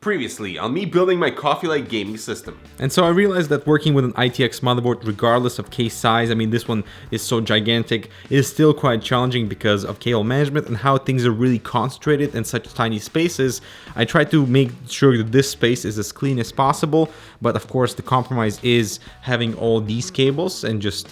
Previously on me building my Coffee Lake gaming system. And so I realized that working with an ITX motherboard, regardless of case size, I mean this one is so gigantic, is still quite challenging because of cable management and how things are really concentrated in such tiny spaces. I try to make sure that this space is as clean as possible, but of course the compromise is having all these cables and just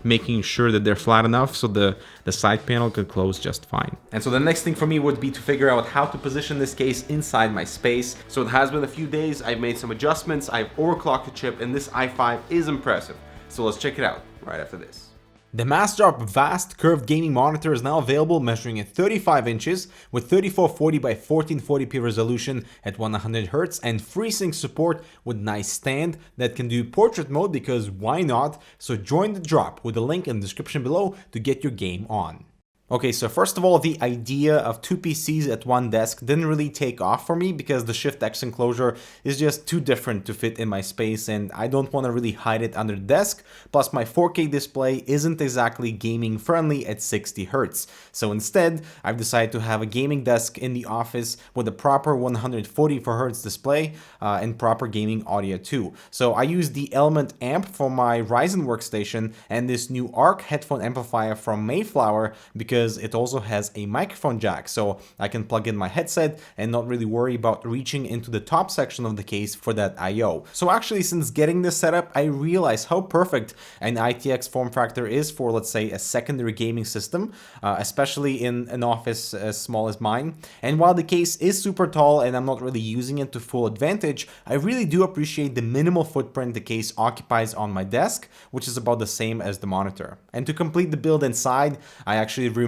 making sure that they're flat enough so the side panel could close just fine. And so the next thing for me would be to figure out how to position this case inside my space. So it has been a few days, I've made some adjustments, I've overclocked the chip, and this i5 is impressive. So let's check it out right after this. The Massdrop Vast Curved Gaming Monitor is now available, measuring at 35 inches with 3440 by 1440p resolution at 100Hz and FreeSync support with nice stand that can do portrait mode, because why not? So join the drop with the link in the description below to get your game on. Okay, so first of all, the idea of two PCs at one desk didn't really take off for me because the Shift X enclosure is just too different to fit in my space and I don't want to really hide it under the desk. Plus my 4K display isn't exactly gaming friendly at 60Hz. So instead, I've decided to have a gaming desk in the office with a proper 144Hz display and proper gaming audio too. So I use the Element amp for my Ryzen workstation and this new ARC headphone amplifier from Mayflower because it also has a microphone jack, so I can plug in my headset and not really worry about reaching into the top section of the case for that I/O. So actually, since getting this setup, I realized how perfect an ITX form factor is for, let's say, a secondary gaming system, especially in an office as small as mine. And while the case is super tall and I'm not really using it to full advantage, I really do appreciate the minimal footprint the case occupies on my desk, which is about the same as the monitor. And to complete the build inside, I actually removed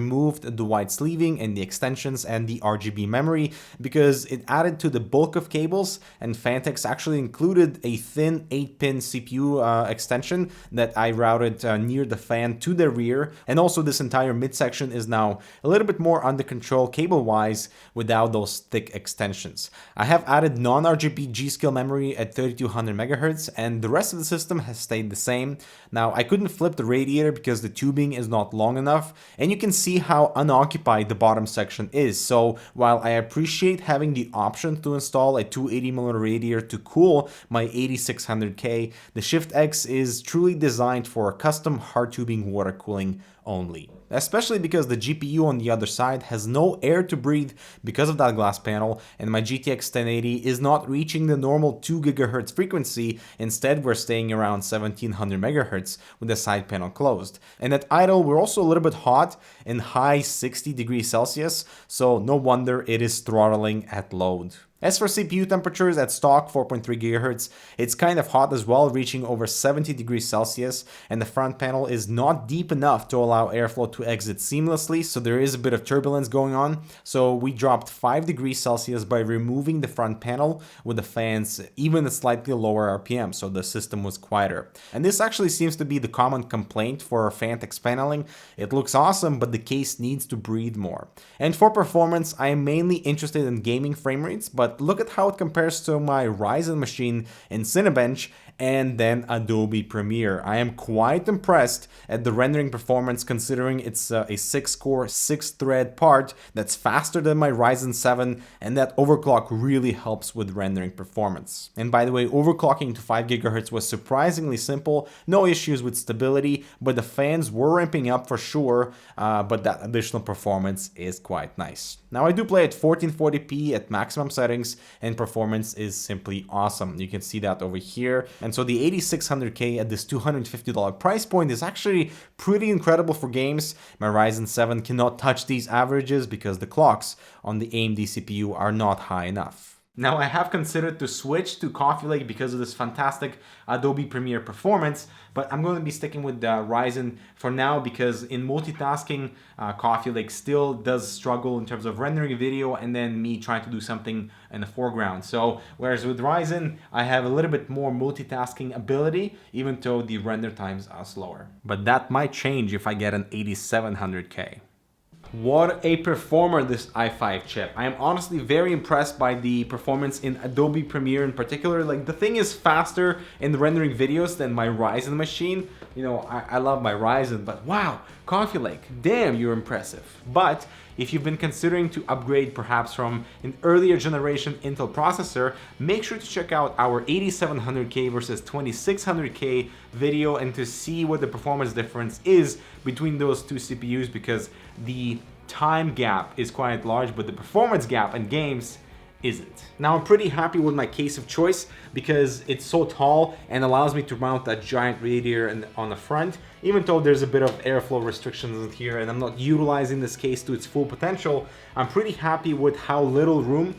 the white sleeving and the extensions and the RGB memory because it added to the bulk of cables, and Fantex actually included a thin 8-pin CPU extension that I routed near the fan to the rear, and also this entire midsection is now a little bit more under control cable-wise without those thick extensions. I have added non-RGB G.Skill memory at 3200 MHz, and the rest of the system has stayed the same. Now, I couldn't flip the radiator because the tubing is not long enough, and you can see how unoccupied the bottom section is. So while I appreciate having the option to install a 280mm radiator to cool my 8600K, the Shift X is truly designed for custom hard tubing water cooling only. Especially because the GPU on the other side has no air to breathe because of that glass panel, and my GTX 1080 is not reaching the normal 2 GHz frequency. Instead, we're staying around 1700 MHz with the side panel closed. And at idle, we're also a little bit hot in high 60 degrees Celsius, so no wonder it is throttling at load. As for CPU temperatures at stock 4.3 GHz, it's kind of hot as well, reaching over 70 degrees Celsius, and the front panel is not deep enough to allow airflow to exit seamlessly, so there is a bit of turbulence going on. So we dropped 5 degrees Celsius by removing the front panel with the fans even at slightly lower RPM, so the system was quieter. And this actually seems to be the common complaint for Fantex paneling. It looks awesome, but the case needs to breathe more. And for performance, I am mainly interested in gaming frame rates, but look at how it compares to my Ryzen machine in Cinebench and then Adobe Premiere. I am quite impressed at the rendering performance considering it's a 6-core, 6-thread part that's faster than my Ryzen 7, and that overclock really helps with rendering performance. And by the way, overclocking to 5 GHz was surprisingly simple, no issues with stability, but the fans were ramping up for sure, but that additional performance is quite nice. Now I do play at 1440p at maximum settings, and performance is simply awesome. You can see that over here. And so the 8600K at this $250 price point is actually pretty incredible for games. My Ryzen 7 cannot touch these averages because the clocks on the AMD CPU are not high enough. Now, I have considered to switch to Coffee Lake because of this fantastic Adobe Premiere performance, but I'm going to be sticking with Ryzen for now because in multitasking, Coffee Lake still does struggle in terms of rendering video and then me trying to do something in the foreground. So, whereas with Ryzen, I have a little bit more multitasking ability, even though the render times are slower. But that might change if I get an 8700K. What a performer this i5 chip. I am honestly very impressed by the performance in Adobe Premiere in particular. Like, the thing is faster in rendering videos than my Ryzen machine. You know, I love my Ryzen, but wow, Coffee Lake, damn, you're impressive. But If you've been considering to upgrade perhaps from an earlier generation Intel processor, make sure to check out our 8700K versus 2600K video and to see what the performance difference is between those two CPUs, because the time gap is quite large, but the performance gap in games isn't. Now I'm pretty happy with my case of choice because it's so tall and allows me to mount that giant radiator on the front, even though there's a bit of airflow restrictions in here and I'm not utilizing this case to its full potential. I'm pretty happy with how little room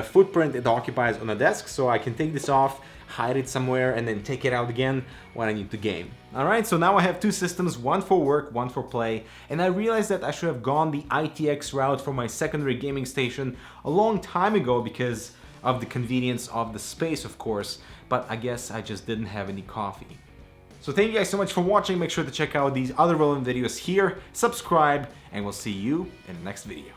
footprint it occupies on the desk, so I can take this off, hide it somewhere, and then take it out again when I need to game. Alright, so now I have two systems, one for work, one for play, and I realized that I should have gone the ITX route for my secondary gaming station a long time ago because of the convenience of the space, of course, but I guess I just didn't have any coffee. So thank you guys so much for watching. Make sure to check out these other relevant videos here, subscribe, and we'll see you in the next video.